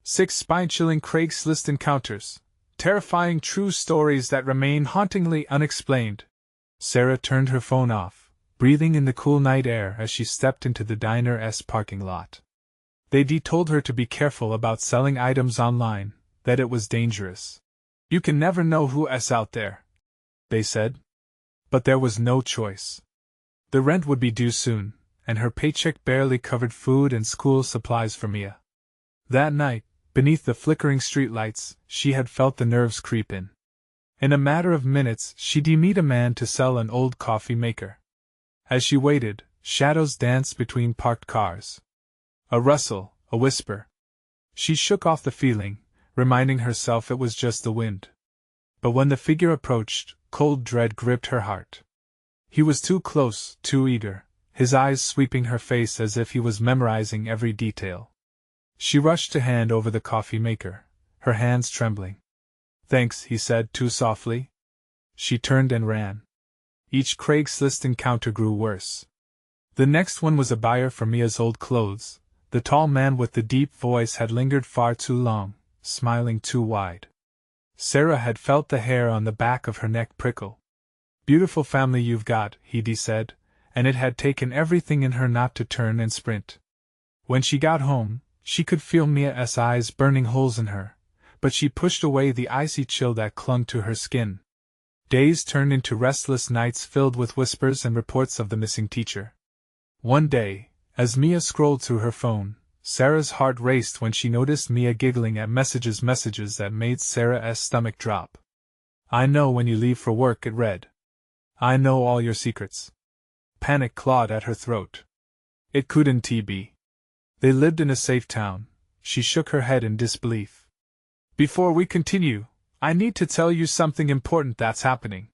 6 spine-chilling Craigslist encounters. Terrifying true stories that remain hauntingly unexplained. Sarah turned her phone off, breathing in the cool night air as she stepped into the diner's parking lot. They told her to be careful about selling items online, that it was dangerous. You can never know who's out there, they said. But there was no choice. The rent would be due soon, and her paycheck barely covered food and school supplies for Mia. That night, beneath the flickering streetlights, she had felt the nerves creep in. In a matter of minutes, she'd meet a man to sell an old coffee maker. As she waited, shadows danced between parked cars. A rustle, a whisper. She shook off the feeling, reminding herself it was just the wind. But when the figure approached, cold dread gripped her heart. He was too close, too eager, his eyes sweeping her face as if he was memorizing every detail. She rushed to hand over the coffee maker, her hands trembling. "Thanks," he said too softly. She turned and ran. Each Craigslist encounter grew worse. The next one was a buyer for Mia's old clothes. The tall man with the deep voice had lingered far too long, smiling too wide. Sarah had felt the hair on the back of her neck prickle. "Beautiful family you've got," he said, and it had taken everything in her not to turn and sprint. When she got home, she could feel Mia's eyes burning holes in her, but she pushed away the icy chill that clung to her skin. Days turned into restless nights filled with whispers and reports of the missing teacher. One day, as Mia scrolled through her phone, Sarah's heart raced when she noticed Mia giggling at messages that made Sarah's stomach drop. "I know when you leave for work," it read. "I know all your secrets." Panic clawed at her throat. It couldn't be. They lived in a safe town. She shook her head in disbelief. "Before we continue, I need to tell you something important that's happening.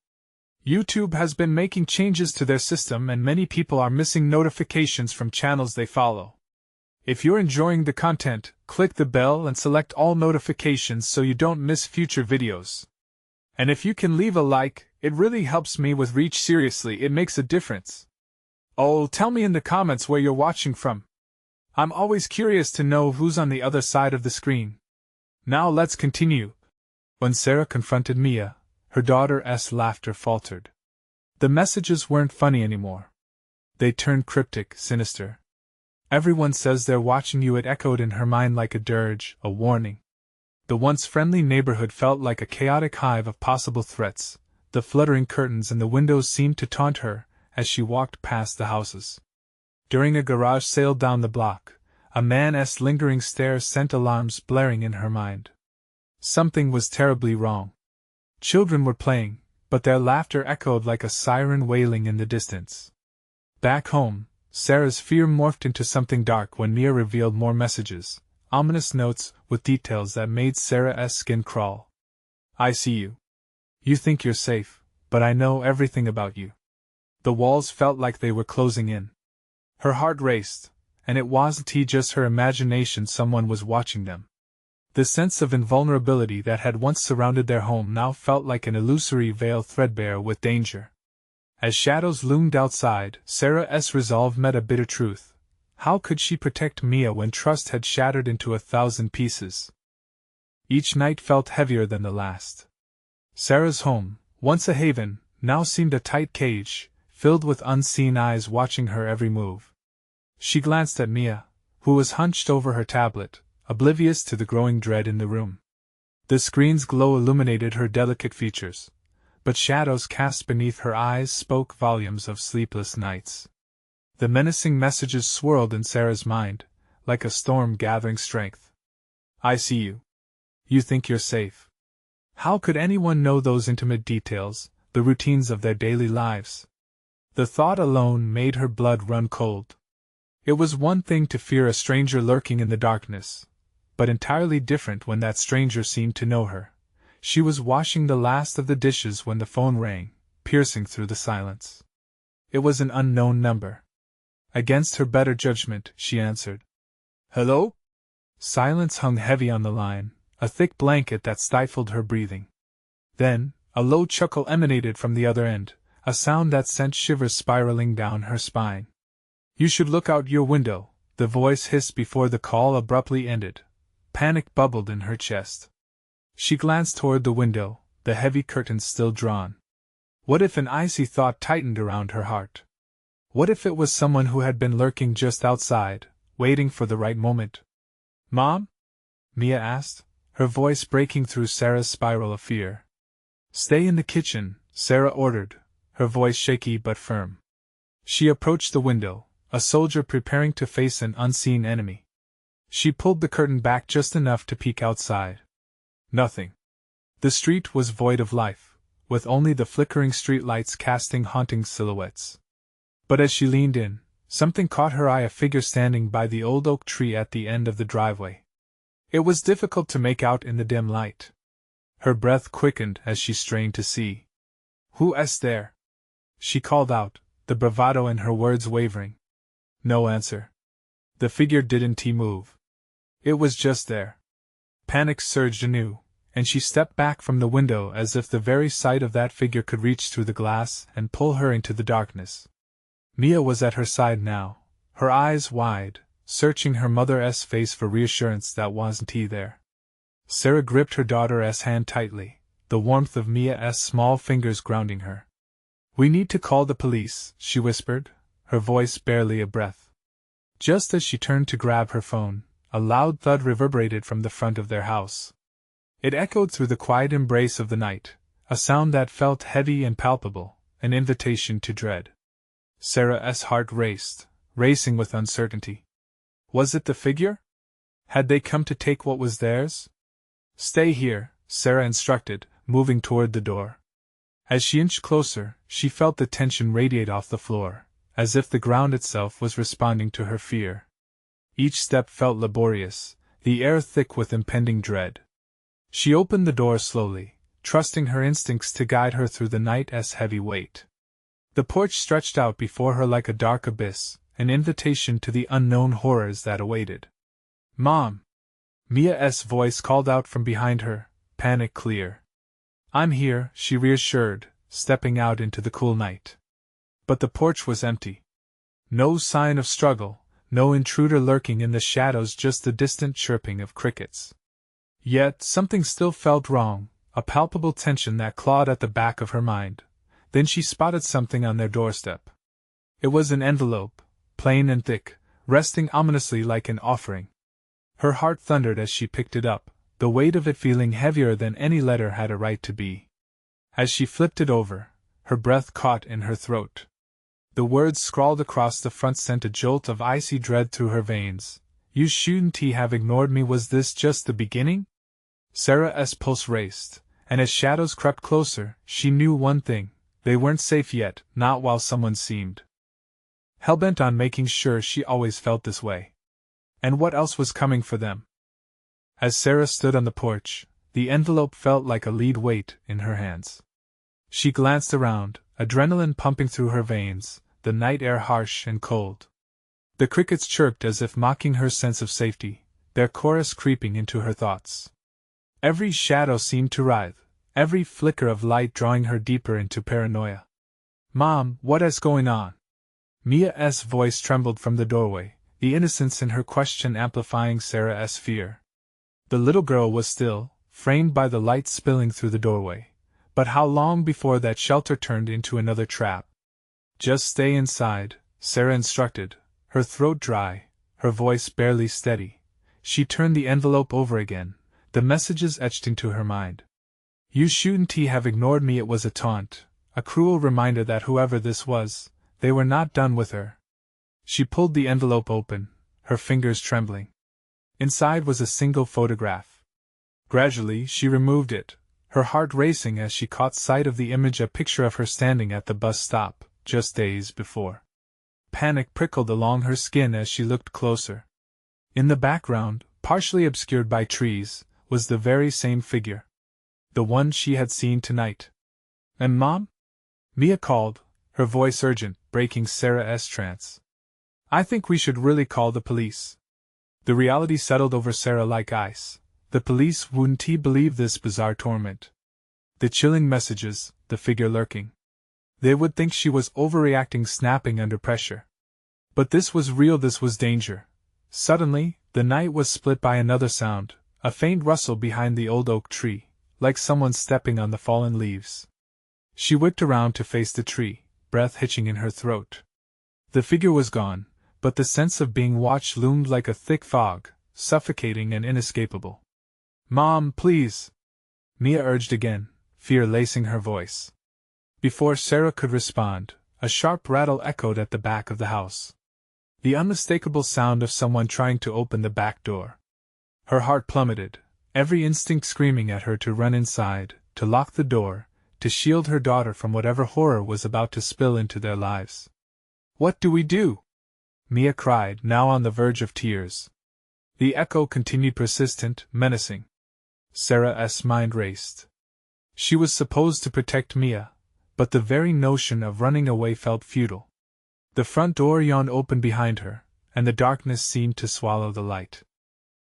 YouTube has been making changes to their system and many people are missing notifications from channels they follow. If you're enjoying the content, click the bell and select all notifications so you don't miss future videos. And if you can leave a like, it really helps me with reach. Seriously, it makes a difference. Oh, tell me in the comments where you're watching from. I'm always curious to know who's on the other side of the screen. Now let's continue." When Sarah confronted Mia, her daughter's laughter faltered. The messages weren't funny anymore. They turned cryptic, sinister. "Everyone says they're watching you," it echoed in her mind like a dirge, a warning. The once friendly neighborhood felt like a chaotic hive of possible threats. The fluttering curtains in the windows seemed to taunt her as she walked past the houses. During a garage sale down the block, a man's lingering stare sent alarms blaring in her mind. Something was terribly wrong. Children were playing, but their laughter echoed like a siren wailing in the distance. Back home, Sarah's fear morphed into something dark when Mia revealed more messages, ominous notes with details that made Sarah's skin crawl. "I see you. You think you're safe, but I know everything about you." The walls felt like they were closing in. Her heart raced, and it wasn't just her imagination, someone was watching them. The sense of invulnerability that had once surrounded their home now felt like an illusory veil threadbare with danger. As shadows loomed outside, Sarah's resolve met a bitter truth. How could she protect Mia when trust had shattered into 1,000 pieces? Each night felt heavier than the last. Sarah's home, once a haven, now seemed a tight cage, filled with unseen eyes watching her every move. She glanced at Mia, who was hunched over her tablet, oblivious to the growing dread in the room. The screen's glow illuminated her delicate features, but shadows cast beneath her eyes spoke volumes of sleepless nights. The menacing messages swirled in Sarah's mind, like a storm gathering strength. "I see you. You think you're safe." How could anyone know those intimate details, the routines of their daily lives? The thought alone made her blood run cold. It was one thing to fear a stranger lurking in the darkness, but entirely different when that stranger seemed to know her. She was washing the last of the dishes when the phone rang, piercing through the silence. It was an unknown number. Against her better judgment, she answered. "Hello?" Silence hung heavy on the line, a thick blanket that stifled her breathing. Then, a low chuckle emanated from the other end, a sound that sent shivers spiraling down her spine. "You should look out your window," the voice hissed before the call abruptly ended. Panic bubbled in her chest. She glanced toward the window, the heavy curtains still drawn. What if an icy thought tightened around her heart? What if it was someone who had been lurking just outside, waiting for the right moment? "Mom?" Mia asked, her voice breaking through Sarah's spiral of fear. "Stay in the kitchen," Sarah ordered, her voice shaky but firm. She approached the window, a soldier preparing to face an unseen enemy. She pulled the curtain back just enough to peek outside. Nothing. The street was void of life, with only the flickering streetlights casting haunting silhouettes. But as she leaned in, something caught her eye, a figure standing by the old oak tree at the end of the driveway. It was difficult to make out in the dim light. Her breath quickened as she strained to see. "Who's there?" she called out, the bravado in her words wavering. No answer. The figure didn't move. It was just there. Panic surged anew, and she stepped back from the window as if the very sight of that figure could reach through the glass and pull her into the darkness. Mia was at her side now, her eyes wide, searching her mother's face for reassurance that wasn't there. Sarah gripped her daughter's hand tightly, the warmth of Mia's small fingers grounding her. "We need to call the police," she whispered, her voice barely a breath. Just as she turned to grab her phone, a loud thud reverberated from the front of their house. It echoed through the quiet embrace of the night, a sound that felt heavy and palpable, an invitation to dread. Sarah's heart raced, racing with uncertainty. Was it the figure? Had they come to take what was theirs? "Stay here," Sarah instructed, moving toward the door. As she inched closer, she felt the tension radiate off the floor, as if the ground itself was responding to her fear. Each step felt laborious, the air thick with impending dread. She opened the door slowly, trusting her instincts to guide her through the night's heavy weight. The porch stretched out before her like a dark abyss, an invitation to the unknown horrors that awaited. "Mom!" Mia's voice called out from behind her, panic clear. "I'm here," she reassured, stepping out into the cool night. But the porch was empty. No sign of struggle, no intruder lurking in the shadows, just the distant chirping of crickets. Yet something still felt wrong, a palpable tension that clawed at the back of her mind. Then she spotted something on their doorstep. It was an envelope, plain and thick, resting ominously like an offering. Her heart thundered as she picked it up, the weight of it feeling heavier than any letter had a right to be. As she flipped it over, her breath caught in her throat. The words scrawled across the front sent a jolt of icy dread through her veins. "You shouldn't have ignored me. Was this just the beginning?" Sarah's pulse raced, and as shadows crept closer, she knew one thing: they weren't safe yet, not while someone seemed hellbent on making sure. She always felt this way. And what else was coming for them? As Sarah stood on the porch, the envelope felt like a lead weight in her hands. She glanced around, adrenaline pumping through her veins, the night air harsh and cold. The crickets chirped as if mocking her sense of safety, their chorus creeping into her thoughts. Every shadow seemed to writhe, every flicker of light drawing her deeper into paranoia. "Mom, what's going on?" Mia's voice trembled from the doorway, the innocence in her question amplifying Sarah's fear. The little girl was still, framed by the light spilling through the doorway. But how long before that shelter turned into another trap? "Just stay inside," Sarah instructed, her throat dry, her voice barely steady. She turned the envelope over again, the messages etched into her mind. "You shouldn't have ignored me." It was a taunt, a cruel reminder that whoever this was, they were not done with her. She pulled the envelope open, her fingers trembling. Inside was a single photograph. Gradually she removed it, her heart racing as she caught sight of the image, a picture of her standing at the bus stop, just days before. Panic prickled along her skin as she looked closer. In the background, partially obscured by trees, was the very same figure. The one she had seen tonight. "And Mom?" Mia called, her voice urgent, breaking Sarah's trance. "I think we should really call the police." The reality settled over Sarah like ice. The police wouldn't believe this bizarre torment. The chilling messages, the figure lurking. They would think she was overreacting, snapping under pressure. But this was real, this was danger. Suddenly, the night was split by another sound, A faint rustle behind the old oak tree, like someone stepping on the fallen leaves. She whipped around to face the tree, breath hitching in her throat. The figure was gone, but the sense of being watched loomed like a thick fog, suffocating and inescapable. "Mom, please!" Mia urged again, fear lacing her voice. Before Sarah could respond, a sharp rattle echoed at the back of the house. The unmistakable sound of someone trying to open the back door. Her heart plummeted, every instinct screaming at her to run inside, to lock the door, to shield her daughter from whatever horror was about to spill into their lives. "What do we do?" Mia cried, now on the verge of tears. The echo continued persistent, menacing. Sarah's mind raced. She was supposed to protect Mia, but the very notion of running away felt futile. The front door yawned open behind her, and the darkness seemed to swallow the light.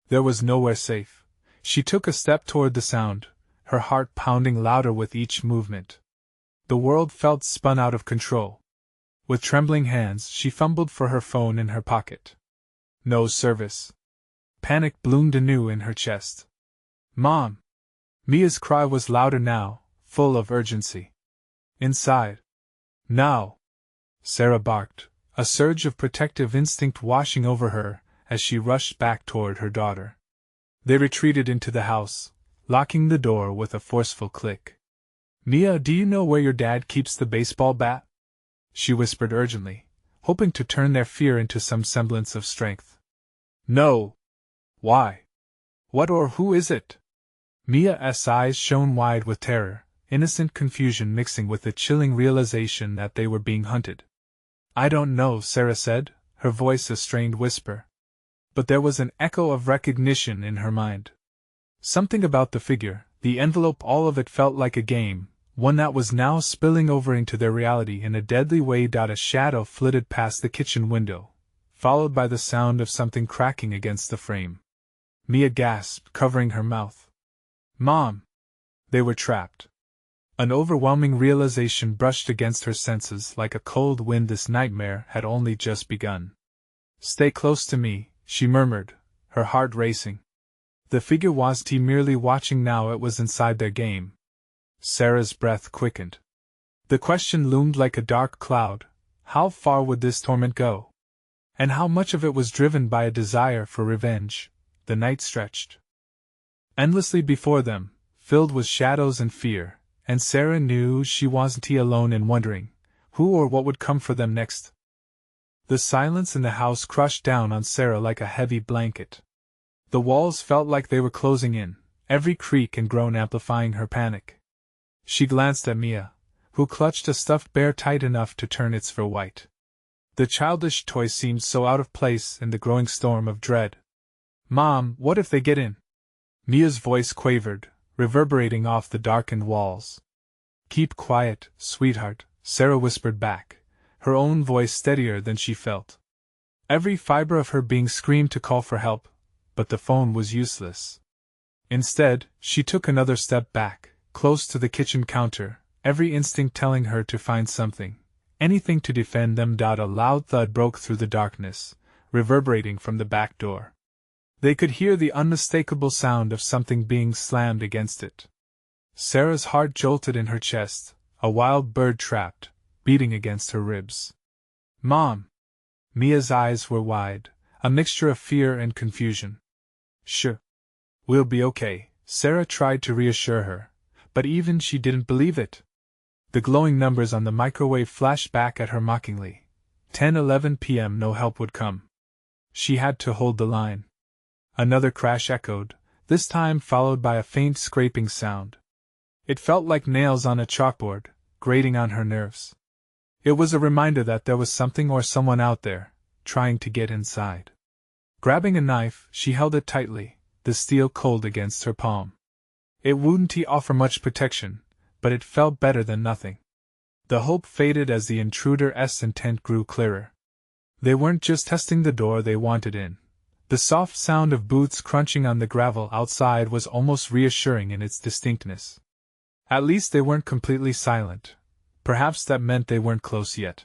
There was nowhere safe. She took a step toward the sound, her heart pounding louder with each movement. The world felt spun out of control. With trembling hands, she fumbled for her phone in her pocket. No service. Panic bloomed anew in her chest. "Mom!" Mia's cry was louder now, full of urgency. "Inside. Now!" Sarah barked, a surge of protective instinct washing over her as she rushed back toward her daughter. They retreated into the house, locking the door with a forceful click. "Mia, do you know where your dad keeps the baseball bat?" she whispered urgently, hoping to turn their fear into some semblance of strength. "No." "Why? What or who is it?" Mia's eyes shone wide with terror, innocent confusion mixing with the chilling realization that they were being hunted. "I don't know," Sarah said, her voice a strained whisper. But there was an echo of recognition in her mind. Something about the figure, the envelope, all of it felt like a game, one that was now spilling over into their reality in a deadly way. A shadow flitted past the kitchen window, followed by the sound of something cracking against the frame. Mia gasped, covering her mouth. "Mom!" They were trapped. An overwhelming realization brushed against her senses like a cold wind. This nightmare had only just begun. "Stay close to me," she murmured, her heart racing. The figure wasn't merely watching now, it was inside their game. Sarah's breath quickened. The question loomed like a dark cloud: how far would this torment go? And how much of it was driven by a desire for revenge? The night stretched endlessly before them, filled with shadows and fear, and Sarah knew she wasn't alone in wondering who or what would come for them next. The silence in the house crushed down on Sarah like a heavy blanket. The walls felt like they were closing in, every creak and groan amplifying her panic. She glanced at Mia, who clutched a stuffed bear tight enough to turn its fur white. The childish toy seemed so out of place in the growing storm of dread. "Mom, what if they get in?" Mia's voice quavered, reverberating off the darkened walls. "Keep quiet, sweetheart," Sarah whispered back, her own voice steadier than she felt. Every fiber of her being screamed to call for help, but the phone was useless. Instead, she took another step back, close to the kitchen counter, every instinct telling her to find something, anything to defend them. A loud thud broke through the darkness, reverberating from the back door. They could hear the unmistakable sound of something being slammed against it. Sarah's heart jolted in her chest, a wild bird trapped, beating against her ribs. "Mom!" Mia's eyes were wide, a mixture of fear and confusion. "Sure. We'll be okay," Sarah tried to reassure her, but even she didn't believe it. The glowing numbers on the microwave flashed back at her mockingly. 10:11 p.m. No help would come. She had to hold the line. Another crash echoed, this time followed by a faint scraping sound. It felt like nails on a chalkboard, grating on her nerves. It was a reminder that there was something or someone out there, trying to get inside. Grabbing a knife, she held it tightly, the steel cold against her palm. It wouldn't offer much protection, but it felt better than nothing. The hope faded as the intruder's intent grew clearer. They weren't just testing the door they wanted in. The soft sound of boots crunching on the gravel outside was almost reassuring in its distinctness. At least they weren't completely silent. Perhaps that meant they weren't close yet.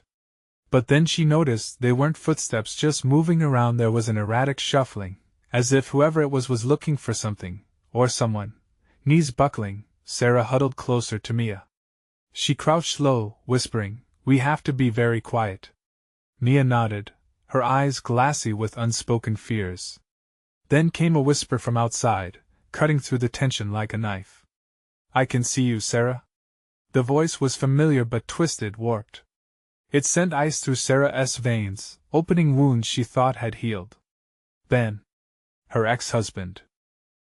But then she noticed they weren't footsteps just moving around. There was an erratic shuffling, As if whoever it was looking for something, or someone. Knees buckling, Sarah huddled closer to Mia. She crouched low, whispering, "We have to be very quiet." Mia nodded, her eyes glassy with unspoken fears. Then came a whisper from outside, cutting through the tension like a knife. "I can see you, Sarah." The voice was familiar but twisted, warped. It sent ice through Sarah's veins, opening wounds she thought had healed. Ben. Her ex-husband.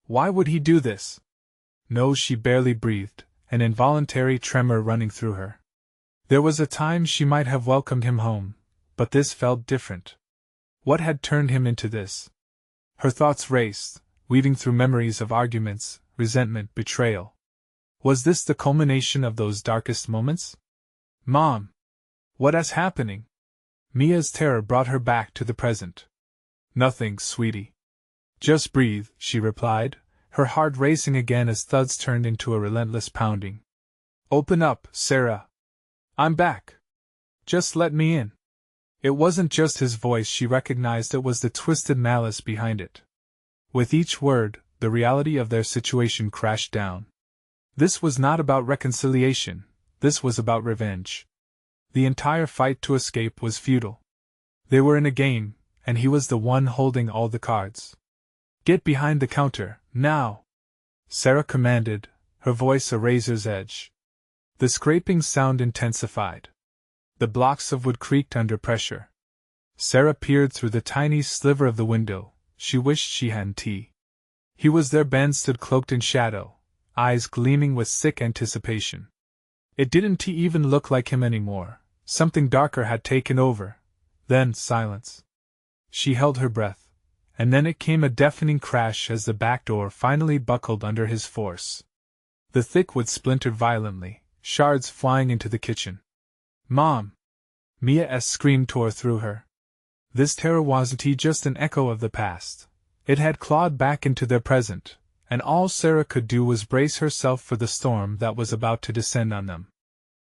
Why would he do this? No, she barely breathed, an involuntary tremor running through her. There was a time she might have welcomed him home, but this felt different. What had turned him into this? Her thoughts raced, weaving through memories of arguments, resentment, betrayal. Was this the culmination of those darkest moments? "Mom! What is happening?" Mia's terror brought her back to the present. "Nothing, sweetie. Just breathe," she replied, her heart racing again as thuds turned into a relentless pounding. "Open up, Sarah. I'm back. Just let me in." It wasn't just his voice she recognized, it was the twisted malice behind it. With each word, the reality of their situation crashed down. This was not about reconciliation, this was about revenge. The entire fight to escape was futile. They were in a game, and he was the one holding all the cards. "Get behind the counter, now!" Sarah commanded, her voice a razor's edge. The scraping sound intensified. The blocks of wood creaked under pressure. Sarah peered through the tiny sliver of the window. She wished she hadn't. He was there. Ben stood cloaked in shadow, eyes gleaming with sick anticipation. It didn't even look like him anymore. Something darker had taken over. Then silence. She held her breath, and then it came, a deafening crash as the back door finally buckled under his force. The thick wood splintered violently, shards flying into the kitchen. "Mom!" Mia's scream tore through her. This terror wasn't just an echo of the past. It had clawed back into their present, and all Sarah could do was brace herself for the storm that was about to descend on them.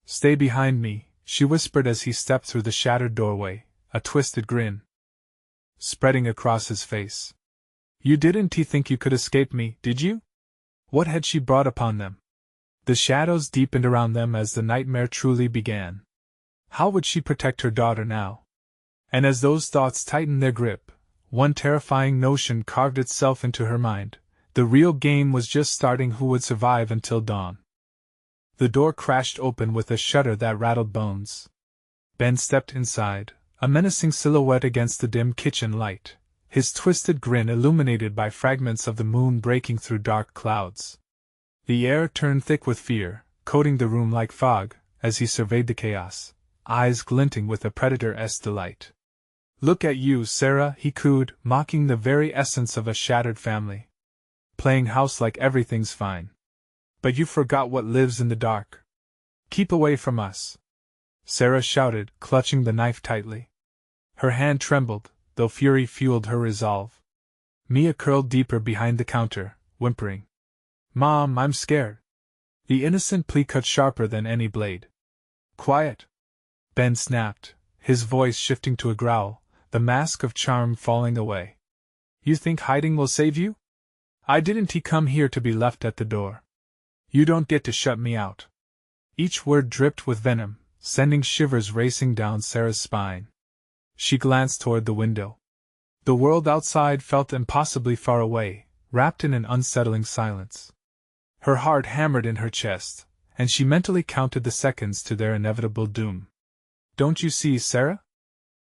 "Stay behind me," she whispered as he stepped through the shattered doorway, a twisted grin spreading across his face. "You didn't think you could escape me, did you?" What had she brought upon them? The shadows deepened around them as the nightmare truly began. How would she protect her daughter now? And as those thoughts tightened their grip, one terrifying notion carved itself into her mind. The real game was just starting. Who would survive until dawn? The door crashed open with a shudder that rattled bones. Ben stepped inside, a menacing silhouette against the dim kitchen light, his twisted grin illuminated by fragments of the moon breaking through dark clouds. The air turned thick with fear, coating the room like fog, as he surveyed the chaos, eyes glinting with a predator-esque delight. "Look at you, Sarah," he cooed, mocking the very essence of a shattered family. "Playing house like everything's fine. But you forgot what lives in the dark. Keep away from us," Sarah shouted, clutching the knife tightly. Her hand trembled, though fury fueled her resolve. Mia curled deeper behind the counter, whimpering. "Mom, I'm scared." The innocent plea cut sharper than any blade. "Quiet!" Ben snapped, his voice shifting to a growl, the mask of charm falling away. "You think hiding will save you? I didn't come here to be left at the door. You don't get to shut me out." Each word dripped with venom, sending shivers racing down Sarah's spine. She glanced toward the window. The world outside felt impossibly far away, wrapped in an unsettling silence. Her heart hammered in her chest, and she mentally counted the seconds to their inevitable doom. "Don't you see, Sarah?"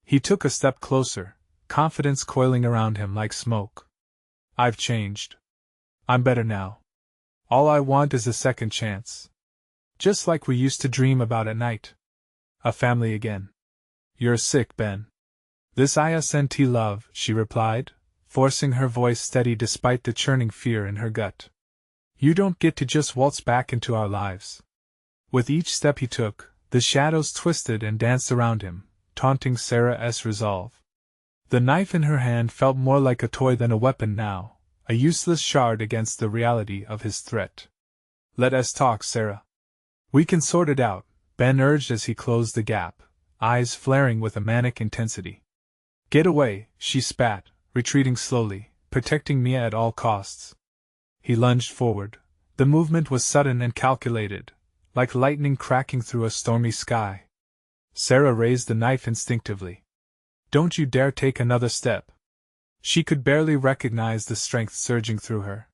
He took a step closer, confidence coiling around him like smoke. "I've changed. I'm better now. All I want is a second chance. Just like we used to dream about at night. A family again." "You're sick, Ben." "This isn't love," she replied, forcing her voice steady despite the churning fear in her gut. "You don't get to just waltz back into our lives." With each step he took, the shadows twisted and danced around him, taunting Sarah's resolve. The knife in her hand felt more like a toy than a weapon now, a useless shard against the reality of his threat. "Let us talk, Sarah. We can sort it out," Ben urged as he closed the gap, eyes flaring with a manic intensity. "Get away," she spat, retreating slowly, protecting Mia at all costs. He lunged forward. The movement was sudden and calculated, like lightning cracking through a stormy sky. Sarah raised the knife instinctively. "Don't you dare take another step." She could barely recognize the strength surging through her.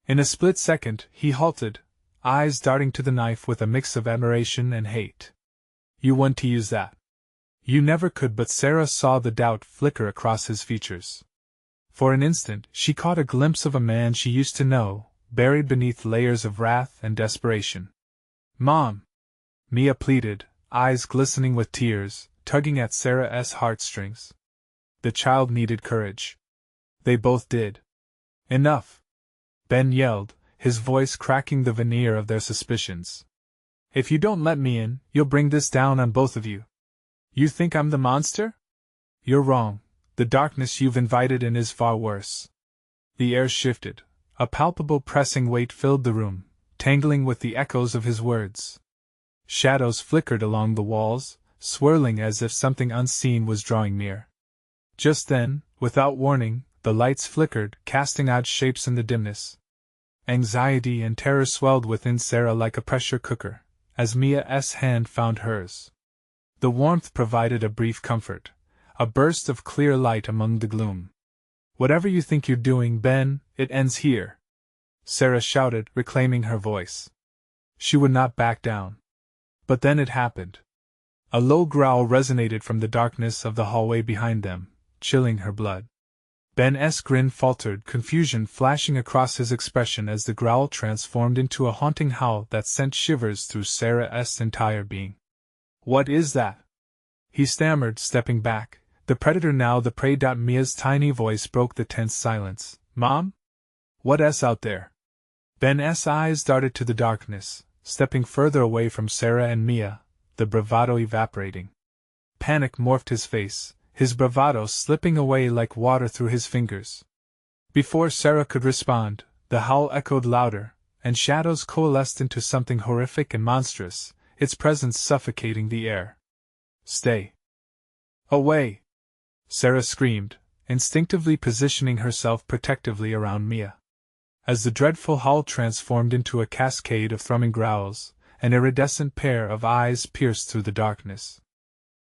In a split second, he halted, eyes darting to the knife with a mix of admiration and hate. "You want to use that?" "You never could," but Sarah saw the doubt flicker across his features. For an instant, she caught a glimpse of a man she used to know, buried beneath layers of wrath and desperation. "Mom!" Mia pleaded, eyes glistening with tears, tugging at Sarah's heartstrings. The child needed courage. They both did. "Enough!" Ben yelled, his voice cracking the veneer of their suspicions. "If you don't let me in, you'll bring this down on both of you. You think I'm the monster? You're wrong. The darkness you've invited in is far worse." The air shifted. A palpable pressing weight filled the room, tangling with the echoes of his words. Shadows flickered along the walls, swirling as if something unseen was drawing near. Just then, without warning, the lights flickered, casting odd shapes in the dimness. Anxiety and terror swelled within Sarah like a pressure cooker, as Mia's hand found hers. The warmth provided a brief comfort, a burst of clear light among the gloom. "Whatever you think you're doing, Ben, it ends here," Sarah shouted, reclaiming her voice. She would not back down. But then it happened. A low growl resonated from the darkness of the hallway behind them, chilling her blood. Ben's grin faltered, confusion flashing across his expression as the growl transformed into a haunting howl that sent shivers through Sarah's entire being. "What is that?" he stammered, stepping back, the predator now the prey. Mia's tiny voice broke the tense silence. "Mom? What's out there?" Ben's eyes darted to the darkness, stepping further away from Sarah and Mia, the bravado evaporating. Panic morphed his face, his bravado slipping away like water through his fingers. Before Sarah could respond, the howl echoed louder, and shadows coalesced into something horrific and monstrous, its presence suffocating the air. "Stay! Away!" Sarah screamed, instinctively positioning herself protectively around Mia. As the dreadful howl transformed into a cascade of thrumming growls, an iridescent pair of eyes pierced through the darkness,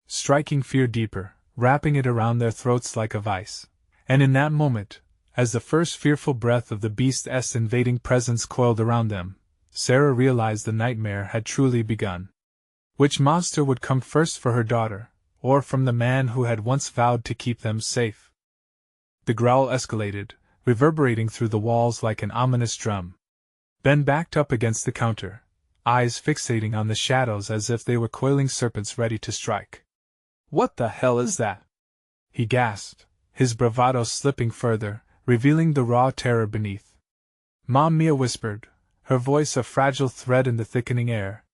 striking fear deeper, wrapping it around their throats like a vice. And in that moment, as the first fearful breath of the beast's invading presence coiled around them, Sarah realized the nightmare had truly begun. Which monster would come first for her daughter, or from the man who had once vowed to keep them safe? The growl escalated, reverberating through the walls like an ominous drum. Ben backed up against the counter, eyes fixating on the shadows as if they were coiling serpents ready to strike. "What the hell is that?" he gasped, his bravado slipping further, revealing the raw terror beneath. "Mom," Mia whispered, her voice a fragile thread in the thickening air.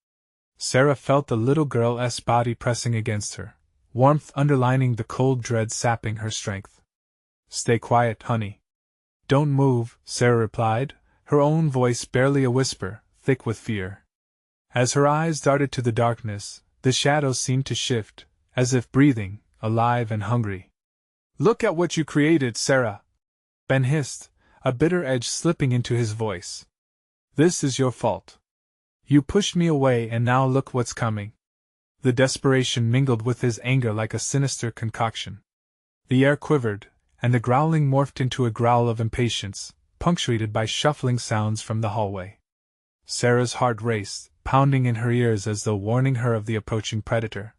Sarah felt the little girl's body pressing against her, warmth underlining the cold dread sapping her strength. "Stay quiet, honey. Don't move," Sarah replied, her own voice barely a whisper, thick with fear. As her eyes darted to the darkness, the shadows seemed to shift, as if breathing, alive and hungry. "Look at what you created, Sarah!" Ben hissed, a bitter edge slipping into his voice. "This is your fault. You pushed me away and now look what's coming." The desperation mingled with his anger like a sinister concoction. The air quivered, and the growling morphed into a growl of impatience, punctuated by shuffling sounds from the hallway. Sarah's heart raced, pounding in her ears as though warning her of the approaching predator.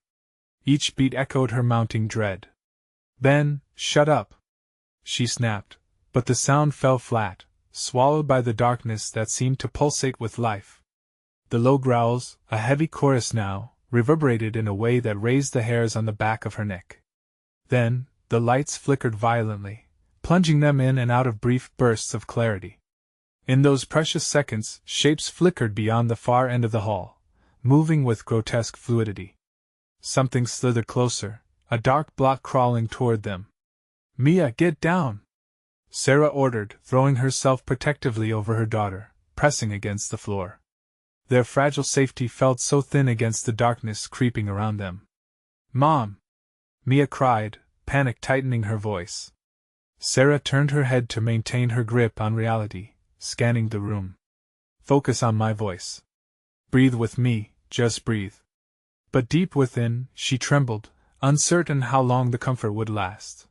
Each beat echoed her mounting dread. "Ben, shut up!" she snapped, but the sound fell flat, swallowed by the darkness that seemed to pulsate with life. The low growls, a heavy chorus now, reverberated in a way that raised the hairs on the back of her neck. Then, the lights flickered violently, plunging them in and out of brief bursts of clarity. In those precious seconds, shapes flickered beyond the far end of the hall, moving with grotesque fluidity. Something slithered closer, a dark block crawling toward them. "Mia, get down!" Sarah ordered, throwing herself protectively over her daughter, pressing against the floor. Their fragile safety felt so thin against the darkness creeping around them. "Mom!" Mia cried, panic tightening her voice. Sarah turned her head to maintain her grip on reality, scanning the room. Focus on my voice. Breathe with me, just breathe. But deep within, she trembled, uncertain how long the comfort would last.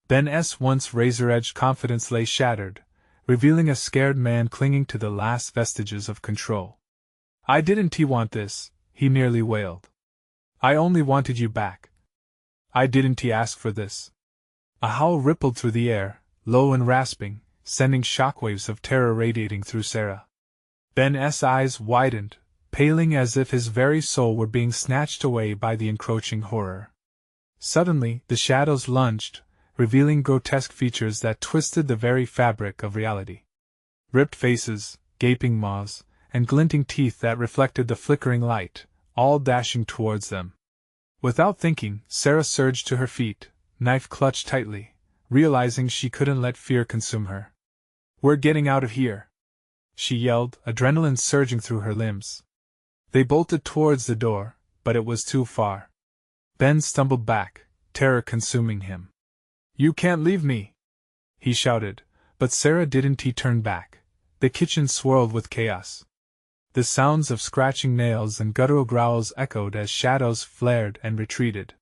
Ben's once razor-edged confidence lay shattered, revealing a scared man clinging to the last vestiges of control. I didn't want this, he merely wailed. I only wanted you back. I didn't ask for this. A howl rippled through the air, low and rasping, sending shockwaves of terror radiating through Sarah. Ben's eyes widened, paling as if his very soul were being snatched away by the encroaching horror. Suddenly, the shadows lunged, revealing grotesque features that twisted the very fabric of reality. Ripped faces, gaping maws, and glinting teeth that reflected the flickering light, all dashing towards them. Without thinking, Sarah surged to her feet, knife clutched tightly, realizing she couldn't let fear consume her. We're getting out of here, she yelled, adrenaline surging through her limbs. They bolted towards the door, but it was too far. Ben stumbled back, terror consuming him. You can't leave me, he shouted, but Sarah didn't turn back. The kitchen swirled with chaos. The sounds of scratching nails and guttural growls echoed as shadows flared and retreated.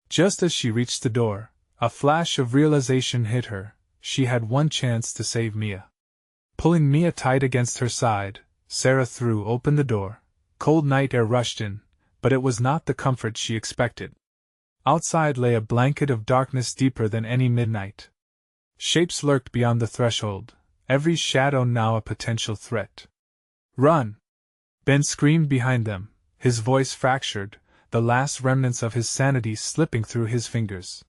Just as she reached the door, a flash of realization hit her. She had one chance to save Mia. Pulling Mia tight against her side, Sarah threw open the door. Cold night air rushed in, but it was not the comfort she expected. Outside lay a blanket of darkness deeper than any midnight. Shapes lurked beyond the threshold, every shadow now a potential threat. Run! Ben screamed behind them, his voice fractured, the last remnants of his sanity slipping through his fingers.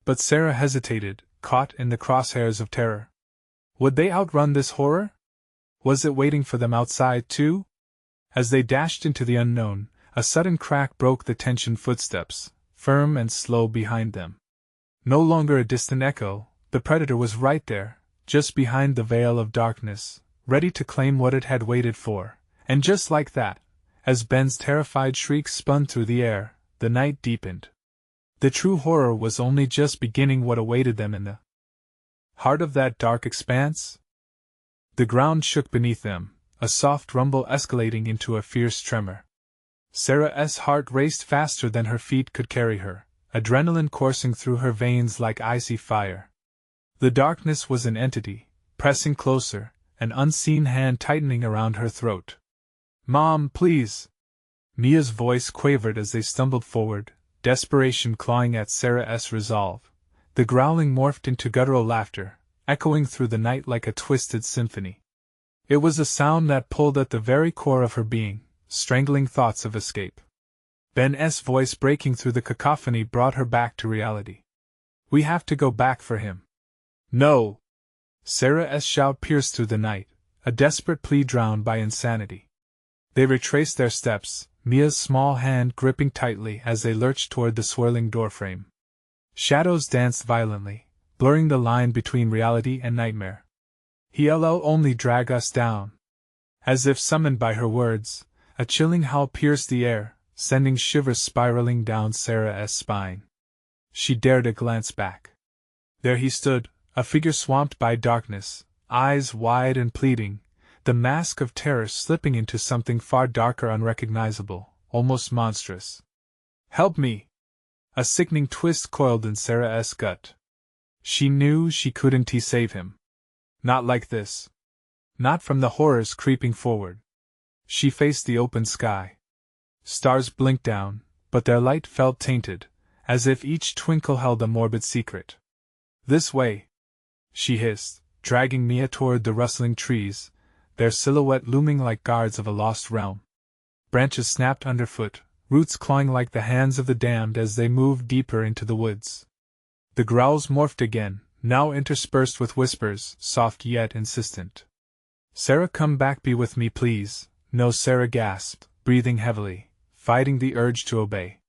But Sarah hesitated, caught in the crosshairs of terror. Would they outrun this horror? Was it waiting for them outside, too? As they dashed into the unknown, a sudden crack broke the tensioned footsteps, firm and slow behind them. No longer a distant echo, the predator was right there, just behind the veil of darkness, ready to claim what it had waited for. And just like that, as Ben's terrified shrieks spun through the air, the night deepened. The true horror was only just beginning what awaited them in the heart of that dark expanse. The ground shook beneath them, a soft rumble escalating into a fierce tremor. Sarah's heart raced faster than her feet could carry her, adrenaline coursing through her veins like icy fire. The darkness was an entity, pressing closer, an unseen hand tightening around her throat. Mom, please! Mia's voice quavered as they stumbled forward, desperation clawing at Sarah's resolve. The growling morphed into guttural laughter, echoing through the night like a twisted symphony. It was a sound that pulled at the very core of her being, strangling thoughts of escape. Ben's voice breaking through the cacophony brought her back to reality. We have to go back for him. No! Sarah's shout pierced through the night, a desperate plea drowned by insanity. They retraced their steps, Mia's small hand gripping tightly as they lurched toward the swirling doorframe. Shadows danced violently, blurring the line between reality and nightmare. He'll only drag us down. As if summoned by her words, a chilling howl pierced the air, sending shivers spiraling down Sarah's spine. She dared a glance back. There he stood, a figure swamped by darkness, eyes wide and pleading, the mask of terror slipping into something far darker, unrecognizable, almost monstrous. Help me! A sickening twist coiled in Sarah's gut. She knew she couldn't save him. Not like this. Not from the horrors creeping forward. She faced the open sky. Stars blinked down, but their light felt tainted, as if each twinkle held a morbid secret. This way! She hissed, dragging Mia toward the rustling trees, their silhouette looming like guards of a lost realm. Branches snapped underfoot, roots clawing like the hands of the damned as they moved deeper into the woods. The growls morphed again, now interspersed with whispers, soft yet insistent. Sarah, come back, be with me, please. No, Sarah gasped, breathing heavily, fighting the urge to obey.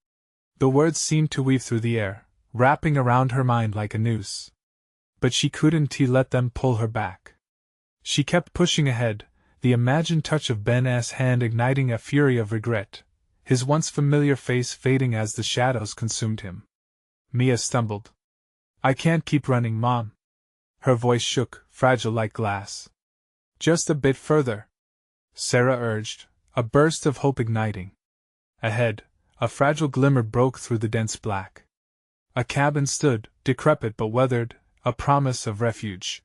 The words seemed to weave through the air, wrapping around her mind like a noose. But she couldn't let them pull her back. She kept pushing ahead, the imagined touch of Ben's hand igniting a fury of regret, his once familiar face fading as the shadows consumed him. Mia stumbled. I can't keep running, Mom. Her voice shook, fragile like glass. Just a bit further, Sarah urged, a burst of hope igniting. Ahead, a fragile glimmer broke through the dense black. A cabin stood, decrepit but weathered, a promise of refuge.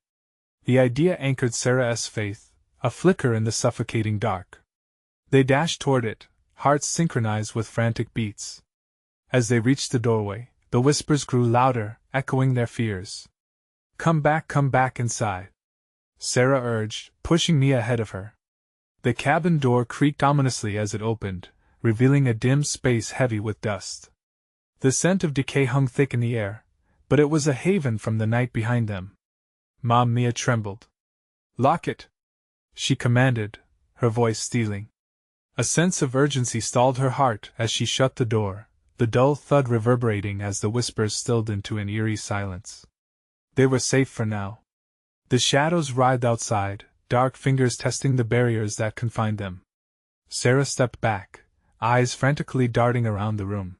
The idea anchored Sarah's faith, a flicker in the suffocating dark. They dashed toward it, hearts synchronized with frantic beats. As they reached the doorway, the whispers grew louder, echoing their fears. Come back inside," Sarah urged, pushing me ahead of her. The cabin door creaked ominously as it opened, revealing a dim space heavy with dust. The scent of decay hung thick in the air, but it was a haven from the night behind them. Mom, Mia trembled. "Lock it," she commanded, her voice stealing. A sense of urgency stalled her heart as she shut the door, the dull thud reverberating as the whispers stilled into an eerie silence. They were safe for now. The shadows writhed outside, dark fingers testing the barriers that confined them. Sarah stepped back, eyes frantically darting around the room.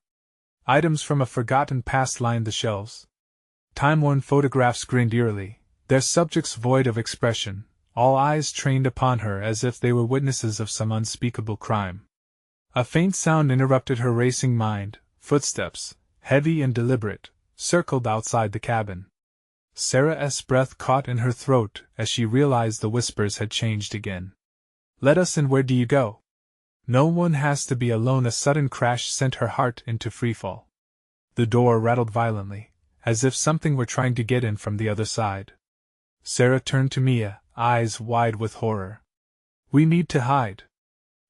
Items from a forgotten past lined the shelves. Time-worn photographs grinned eerily, their subjects void of expression, all eyes trained upon her as if they were witnesses of some unspeakable crime. A faint sound interrupted her racing mind. Footsteps, heavy and deliberate, circled outside the cabin. Sarah's breath caught in her throat as she realized the whispers had changed again. "Let us in, where do you go? No one has to be alone." A sudden crash sent her heart into freefall. The door rattled violently, as if something were trying to get in from the other side. Sarah turned to Mia, eyes wide with horror. "We need to hide."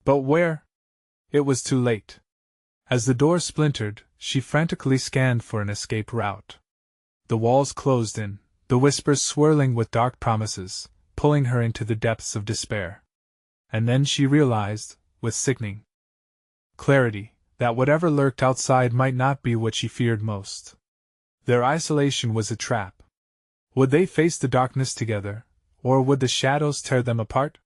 "But where?" It was too late. As the door splintered, she frantically scanned for an escape route. The walls closed in, the whispers swirling with dark promises, pulling her into the depths of despair. And then she realized, with sickening clarity, that whatever lurked outside might not be what she feared most. Their isolation was a trap. Would they face the darkness together, or would the shadows tear them apart?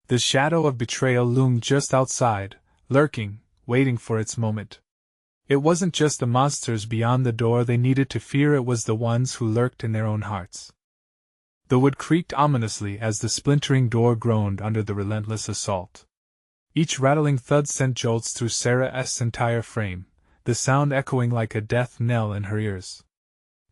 The shadow of betrayal loomed just outside, lurking, waiting for its moment. It wasn't just the monsters beyond the door they needed to fear, it was the ones who lurked in their own hearts. The wood creaked ominously as the splintering door groaned under the relentless assault. Each rattling thud sent jolts through Sarah's entire frame, the sound echoing like a death knell in her ears.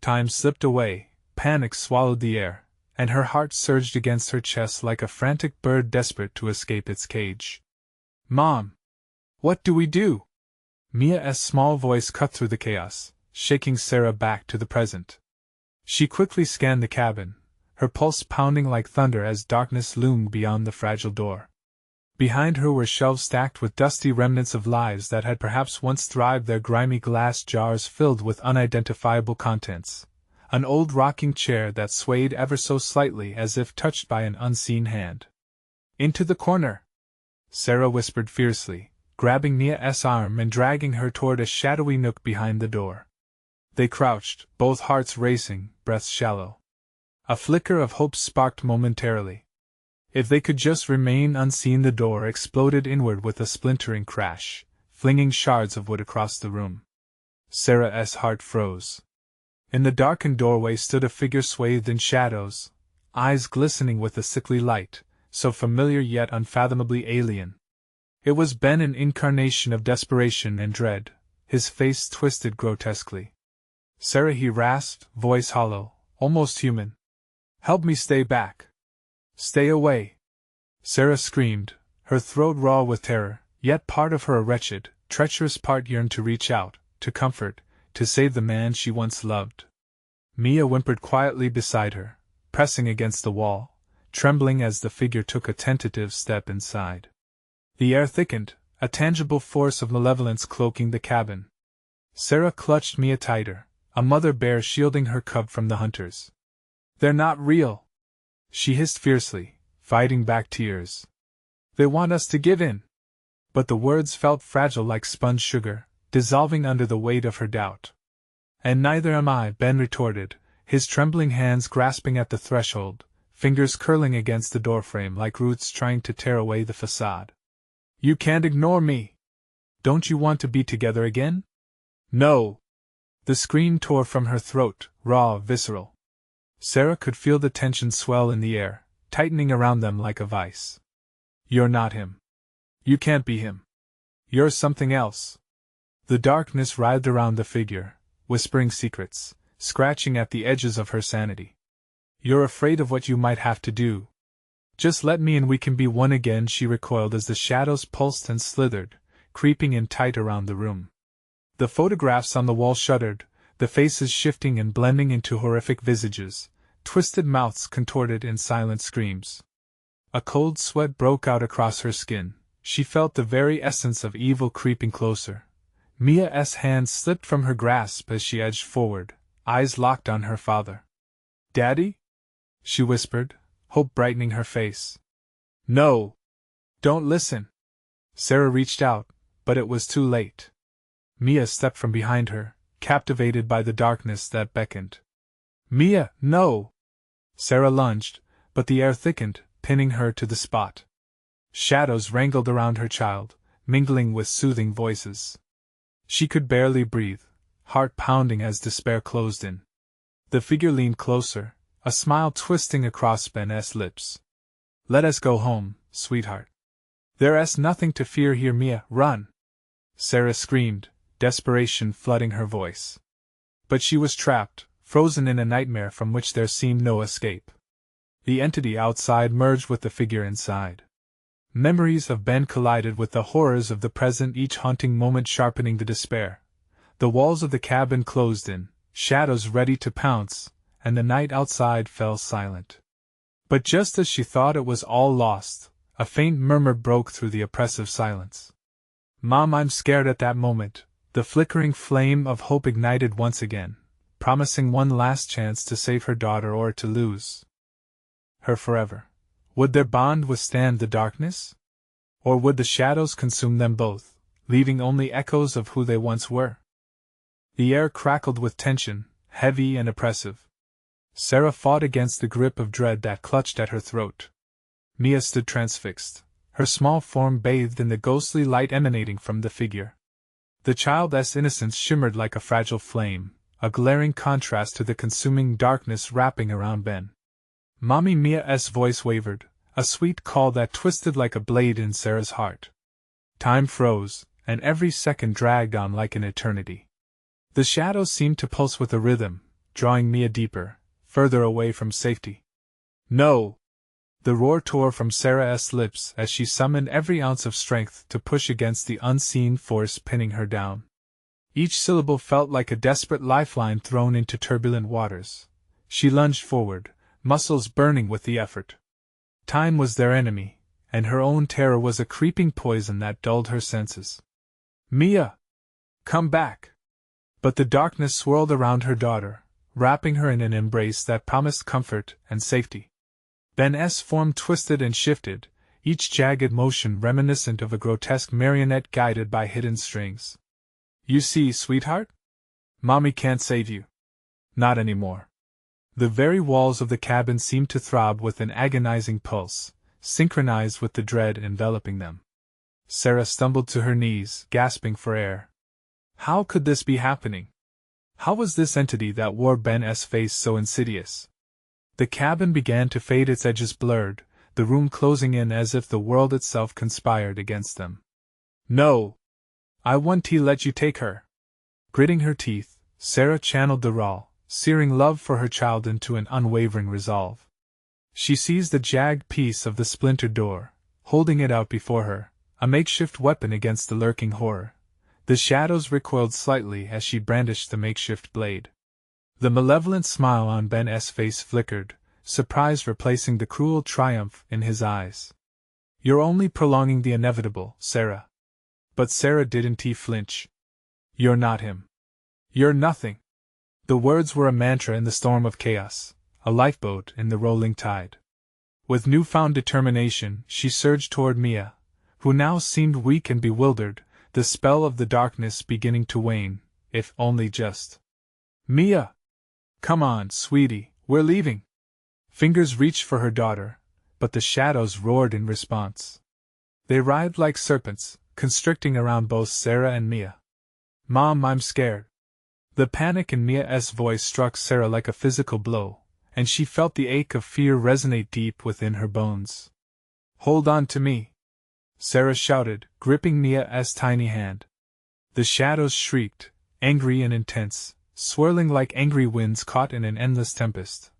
Time slipped away, panic swallowed the air, and her heart surged against her chest like a frantic bird desperate to escape its cage. "Mom! What do we do?" Mia's small voice cut through the chaos, shaking Sarah back to the present. She quickly scanned the cabin, her pulse pounding like thunder as darkness loomed beyond the fragile door. Behind her were shelves stacked with dusty remnants of lives that had perhaps once thrived, their grimy glass jars filled with unidentifiable contents, an old rocking chair that swayed ever so slightly as if touched by an unseen hand. "Into the corner!" Sarah whispered fiercely, grabbing Mia's arm and dragging her toward a shadowy nook behind the door. They crouched, both hearts racing, breaths shallow. A flicker of hope sparked momentarily. If they could just remain unseen, the door exploded inward with a splintering crash, flinging shards of wood across the room. Sarah's heart froze. In the darkened doorway stood a figure swathed in shadows, eyes glistening with a sickly light, so familiar yet unfathomably alien. It was Ben, an incarnation of desperation and dread, his face twisted grotesquely. "Sarah," he rasped, voice hollow, almost human. "Help me, stay back. Stay away." Sarah screamed, her throat raw with terror, yet part of her, a wretched, treacherous part, yearned to reach out, to comfort, to save the man she once loved. Mia whimpered quietly beside her, pressing against the wall, trembling as the figure took a tentative step inside. The air thickened, a tangible force of malevolence cloaking the cabin. Sarah clutched Mia tighter, a mother bear shielding her cub from the hunters. "They're not real," she hissed fiercely, fighting back tears. "They want us to give in." But the words felt fragile like sponge sugar, dissolving under the weight of her doubt. "And neither am I," Ben retorted, his trembling hands grasping at the threshold, fingers curling against the doorframe like roots trying to tear away the facade. "You can't ignore me. Don't you want to be together again?" "No!" The scream tore from her throat, raw, visceral. Sarah could feel the tension swell in the air, tightening around them like a vice. You're not him. You can't be him. You're something else. The darkness writhed around the figure, whispering secrets, scratching at the edges of her sanity. You're afraid of what you might have to do. Just let me and we can be one again, she recoiled as the shadows pulsed and slithered, creeping in tight around the room. The photographs on the wall shuddered, the faces shifting and blending into horrific visages, twisted mouths contorted in silent screams. A cold sweat broke out across her skin. She felt the very essence of evil creeping closer. Mia's hand slipped from her grasp as she edged forward, eyes locked on her father. Daddy? She whispered, hope brightening her face. No! Don't listen! Sarah reached out, but it was too late. Mia stepped from behind her, captivated by the darkness that beckoned. Mia, no! Sarah lunged, but the air thickened, pinning her to the spot. Shadows wrangled around her child, mingling with soothing voices. She could barely breathe, heart pounding as despair closed in. The figure leaned closer, a smile twisting across Ben's lips. Let us go home, sweetheart. There's nothing to fear here, Mia, run! Sarah screamed, desperation flooding her voice. But she was trapped, frozen in a nightmare from which there seemed no escape. The entity outside merged with the figure inside. Memories of Ben collided with the horrors of the present, each haunting moment sharpening the despair. The walls of the cabin closed in, shadows ready to pounce, and the night outside fell silent. But just as she thought it was all lost, a faint murmur broke through the oppressive silence. Mom, I'm scared. At that moment, the flickering flame of hope ignited once again, promising one last chance to save her daughter or to lose her forever. Would their bond withstand the darkness? Or would the shadows consume them both, leaving only echoes of who they once were? The air crackled with tension, heavy and oppressive. Sarah fought against the grip of dread that clutched at her throat. Mia stood transfixed, her small form bathed in the ghostly light emanating from the figure. The child's innocence shimmered like a fragile flame, a glaring contrast to the consuming darkness wrapping around Ben. Mommy, Mia's voice wavered, a sweet call that twisted like a blade in Sarah's heart. Time froze, and every second dragged on like an eternity. The shadows seemed to pulse with a rhythm, drawing Mia deeper, further away from safety. No! The roar tore from Sarah's lips as she summoned every ounce of strength to push against the unseen force pinning her down. Each syllable felt like a desperate lifeline thrown into turbulent waters. She lunged forward, muscles burning with the effort. Time was their enemy, and her own terror was a creeping poison that dulled her senses. Mia! Come back! But the darkness swirled around her daughter, wrapping her in an embrace that promised comfort and safety. Ben's form twisted and shifted, each jagged motion reminiscent of a grotesque marionette guided by hidden strings. You see, sweetheart? Mommy can't save you. Not anymore. The very walls of the cabin seemed to throb with an agonizing pulse, synchronized with the dread enveloping them. Sarah stumbled to her knees, gasping for air. How could this be happening? How was this entity that wore Ben's face so insidious? The cabin began to fade, its edges blurred, the room closing in as if the world itself conspired against them. No! I won't let you take her. Gritting her teeth, Sarah channeled the raw, searing love for her child into an unwavering resolve. She seized the jagged piece of the splintered door, holding it out before her, a makeshift weapon against the lurking horror. The shadows recoiled slightly as she brandished the makeshift blade. The malevolent smile on Ben's face flickered, surprise replacing the cruel triumph in his eyes. You're only prolonging the inevitable, Sarah. But Sarah didn't flinch. You're not him. You're nothing. The words were a mantra in the storm of chaos, a lifeboat in the rolling tide. With newfound determination, she surged toward Mia, who now seemed weak and bewildered, the spell of the darkness beginning to wane, if only just. Mia! Come on, sweetie, we're leaving! Fingers reached for her daughter, but the shadows roared in response. They writhed like serpents, constricting around both Sarah and Mia. Mom, I'm scared. The panic in Mia's voice struck Sarah like a physical blow, and she felt the ache of fear resonate deep within her bones. "Hold on to me!" Sarah shouted, gripping Mia's tiny hand. The shadows shrieked, angry and intense, swirling like angry winds caught in an endless tempest.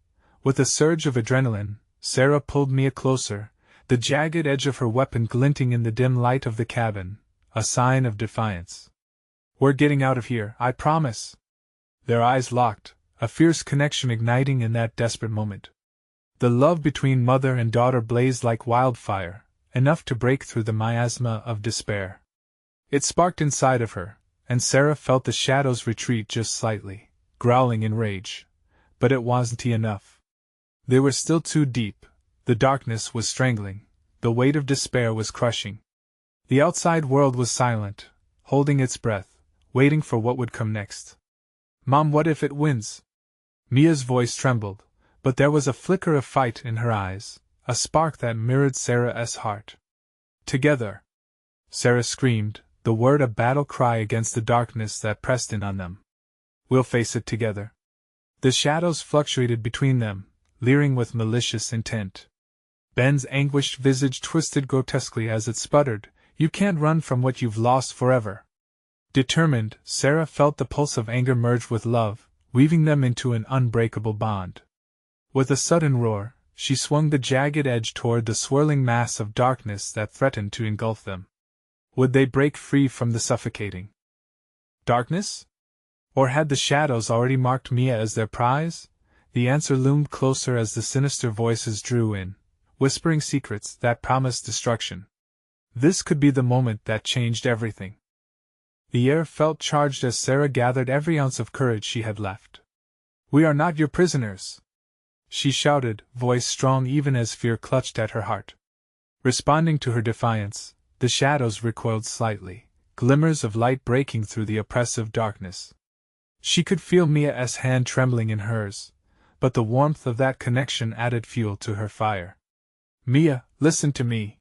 With a surge of adrenaline, Sarah pulled Mia closer, the jagged edge of her weapon glinting in the dim light of the cabin, a sign of defiance. "We're getting out of here, I promise." Their eyes locked, a fierce connection igniting in that desperate moment. The love between mother and daughter blazed like wildfire, enough to break through the miasma of despair. It sparked inside of her, and Sarah felt the shadows retreat just slightly, growling in rage. But it wasn't enough. They were still too deep, the darkness was strangling, the weight of despair was crushing. The outside world was silent, holding its breath, waiting for what would come next. "Mom, what if it wins?" Mia's voice trembled, but there was a flicker of fight in her eyes, a spark that mirrored Sarah's heart. "Together!" Sarah screamed, the word a battle cry against the darkness that pressed in on them. "We'll face it together." The shadows fluctuated between them, leering with malicious intent. Ben's anguished visage twisted grotesquely as it sputtered, "You can't run from what you've lost forever." Determined, Sarah felt the pulse of anger merge with love, weaving them into an unbreakable bond. With a sudden roar, she swung the jagged edge toward the swirling mass of darkness that threatened to engulf them. Would they break free from the suffocating darkness? Or had the shadows already marked Mia as their prize? The answer loomed closer as the sinister voices drew in, whispering secrets that promised destruction. This could be the moment that changed everything. The air felt charged as Sarah gathered every ounce of courage she had left. "We are not your prisoners!" she shouted, voice strong even as fear clutched at her heart. Responding to her defiance, the shadows recoiled slightly, glimmers of light breaking through the oppressive darkness. She could feel Mia's hand trembling in hers, but the warmth of that connection added fuel to her fire. "Mia, listen to me.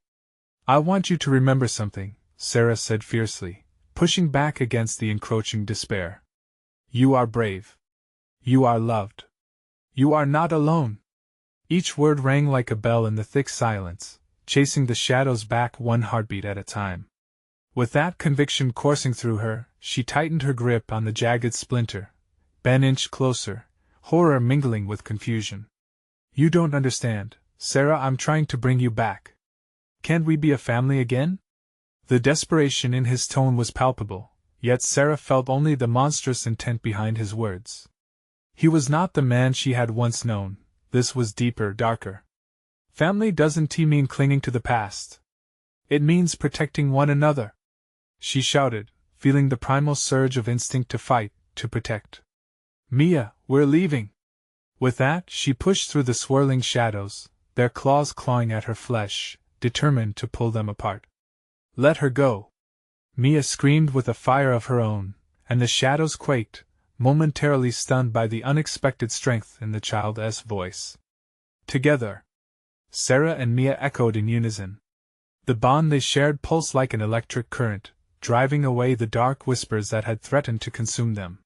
I want you to remember something," Sarah said fiercely, pushing back against the encroaching despair. "You are brave. You are loved. You are not alone." Each word rang like a bell in the thick silence, chasing the shadows back one heartbeat at a time. With that conviction coursing through her, she tightened her grip on the jagged splinter. Ben inched closer, horror mingling with confusion. "You don't understand, Sarah, I'm trying to bring you back. Can't we be a family again?" The desperation in his tone was palpable, yet Sarah felt only the monstrous intent behind his words. He was not the man she had once known, this was deeper, darker. Family doesn't mean clinging to the past. It means protecting one another. She shouted, feeling the primal surge of instinct to fight, to protect. "Mia, we're leaving!" With that, she pushed through the swirling shadows, their claws clawing at her flesh, determined to pull them apart. "Let her go!" Mia screamed with a fire of her own, and the shadows quaked, momentarily stunned by the unexpected strength in the child's voice. "Together!" Sarah and Mia echoed in unison. The bond they shared pulsed like an electric current, driving away the dark whispers that had threatened to consume them.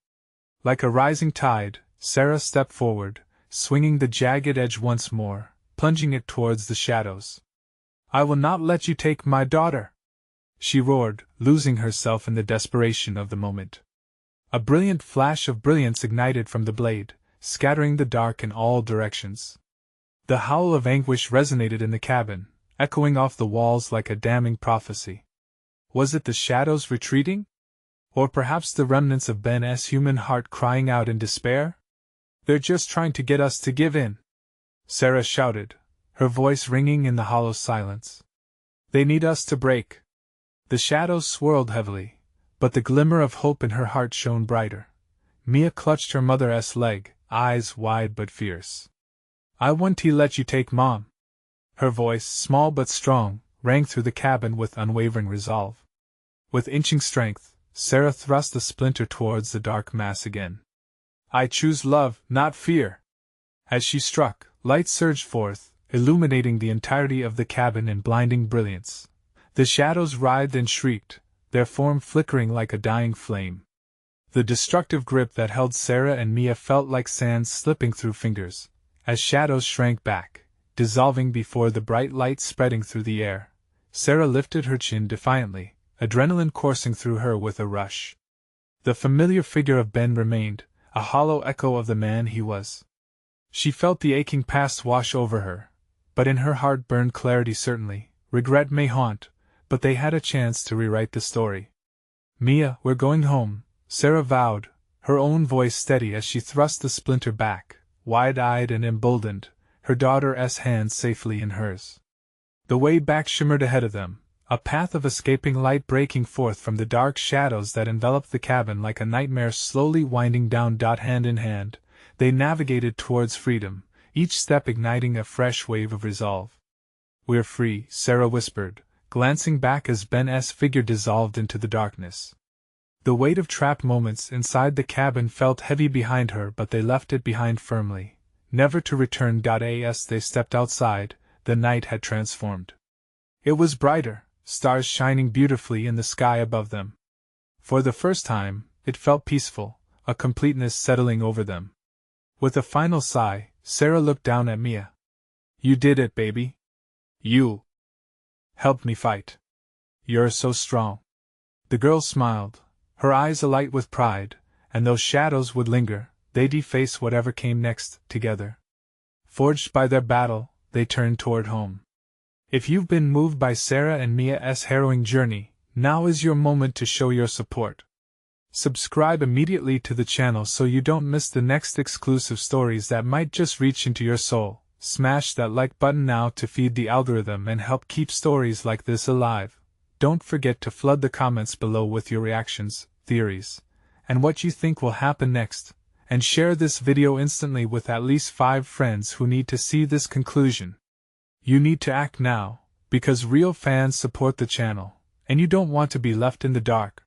Like a rising tide, Sarah stepped forward, swinging the jagged edge once more, plunging it towards the shadows. "I will not let you take my daughter!" she roared, losing herself in the desperation of the moment. A brilliant flash of brilliance ignited from the blade, scattering the dark in all directions. The howl of anguish resonated in the cabin, echoing off the walls like a damning prophecy. Was it the shadows retreating? Or perhaps the remnants of Ben's human heart crying out in despair? "They're just trying to get us to give in," Sarah shouted, her voice ringing in the hollow silence. "They need us to break." The shadows swirled heavily, but the glimmer of hope in her heart shone brighter. Mia clutched her mother's leg, eyes wide but fierce. "I won't let you take Mom." Her voice, small but strong, rang through the cabin with unwavering resolve. With inching strength, Sarah thrust the splinter towards the dark mass again. "I choose love, not fear." As she struck, light surged forth, illuminating the entirety of the cabin in blinding brilliance. The shadows writhed and shrieked, their form flickering like a dying flame. The destructive grip that held Sarah and Mia felt like sand slipping through fingers, As shadows shrank back, dissolving before the bright light spreading through the air, Sarah lifted her chin defiantly, adrenaline coursing through her with a rush. The familiar figure of Ben remained, a hollow echo of the man he was. She felt the aching past wash over her, but in her heart burned clarity. Certainly, regret may haunt, but they had a chance to rewrite the story. "Mia, we're going home," Sarah vowed, her own voice steady as she thrust the splinter back, wide-eyed and emboldened, her daughter's hands safely in hers. The way back shimmered ahead of them, a path of escaping light breaking forth from the dark shadows that enveloped the cabin like a nightmare slowly winding down. Hand in hand, they navigated towards freedom, each step igniting a fresh wave of resolve. "We're free," Sarah whispered, glancing back as Ben's figure dissolved into the darkness. The weight of trapped moments inside the cabin felt heavy behind her, but they left it behind firmly, never to return. As they stepped outside, the night had transformed. It was brighter, stars shining beautifully in the sky above them. For the first time, it felt peaceful, a completeness settling over them. With a final sigh, Sarah looked down at Mia. "You did it, baby. You helped me fight. You're so strong." The girl smiled, her eyes alight with pride, and though shadows would linger, they'd face whatever came next, together. Forged by their battle, they turned toward home. If you've been moved by Sarah and Mia's harrowing journey, now is your moment to show your support. Subscribe immediately to the channel so you don't miss the next exclusive stories that might just reach into your soul. Smash that like button now to feed the algorithm and help keep stories like this alive. Don't forget to flood the comments below with your reactions, theories, and what you think will happen next, and share this video instantly with at least 5 friends who need to see this conclusion. You need to act now, because real fans support the channel, and you don't want to be left in the dark.